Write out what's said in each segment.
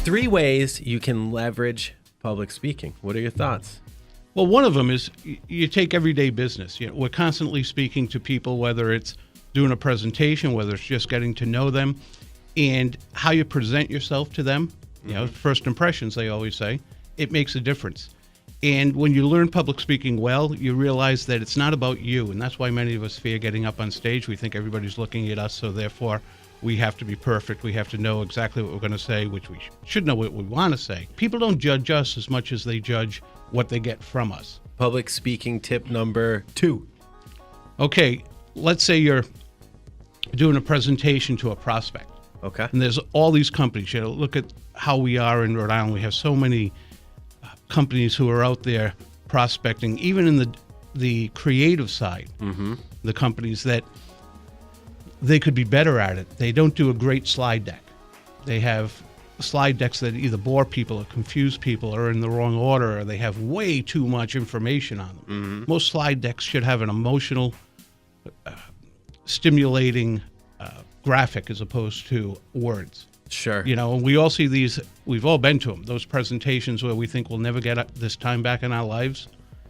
3 ways you can leverage public speaking. What are your thoughts? Well, one of them is you take everyday business. We're constantly speaking to people, whether it's doing a presentation, whether it's just getting to know them, and how you present yourself to them. First impressions, they always say, it makes a difference. And when you learn public speaking well, you realize that it's not about you, and that's why many of us fear getting up on stage. We think everybody's looking at us, so therefore we have to be perfect. We have to know exactly what we're going to say, which we should know what we want to say. People don't judge us as much as they judge what they get from us. Public speaking tip number 2. Okay, let's say you're doing a presentation to a prospect. Okay. And there's all these companies. Look at how we are in Rhode Island. We have so many companies who are out there prospecting, even in the creative side. The companies that they could be better at it. They don't do a great slide deck. They have slide decks that either bore people or confuse people or in the wrong order, or they have way too much information on them. Most slide decks should have an emotional, stimulating graphic as opposed to words. Sure. And we all see these, we've all been to them, those presentations where we think we'll never get this time back in our lives.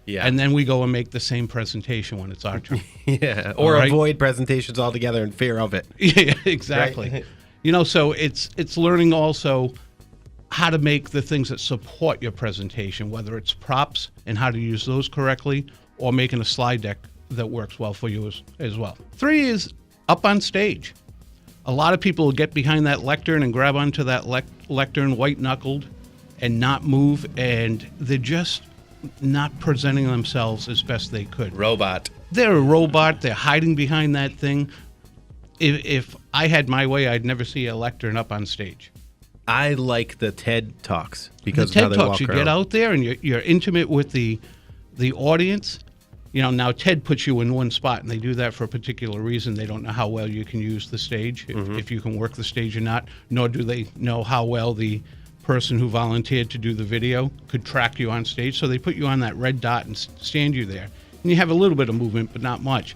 Yeah. And then we go and make the same presentation when it's our turn. Yeah. Or avoid presentations altogether in fear of it. Yeah, exactly. Right? So it's learning also how to make the things that support your presentation, whether it's props and how to use those correctly, or making a slide deck that works well for you as well. 3 is up on stage. A lot of people will get behind that lectern and grab onto that lectern white-knuckled and not move, and they're just not presenting themselves as best they could. Robot. They're a robot. They're hiding behind that thing. If I had my way, I'd never see a lectern up on stage. I like the TED Talks because the of how TED they Talks, walk you around. get out there and you're intimate with the audience. Now TED puts you in one spot, and they do that for a particular reason. They don't know how well you can use the stage, if you can work the stage or not, nor do they know how well the person who volunteered to do the video could track you on stage. So they put you on that red dot and stand you there. And you have a little bit of movement, but not much.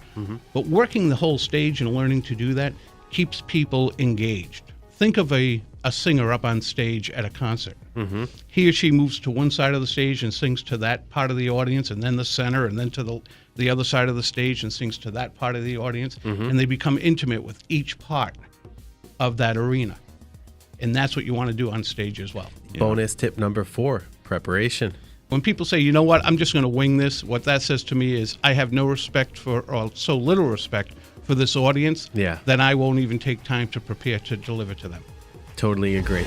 But working the whole stage and learning to do that keeps people engaged. Think of a singer up on stage at a concert. He or she moves to one side of the stage and sings to that part of the audience, and then the center, and then to the other side of the stage and sings to that part of the audience. And they become intimate with each part of that arena. And that's what you want to do on stage as well. Bonus tip number 4, preparation. When people say, you know what, I'm just going to wing this, what that says to me is I have no respect for, or so little respect for this audience, that I won't even take time to prepare to deliver to them. Totally agree.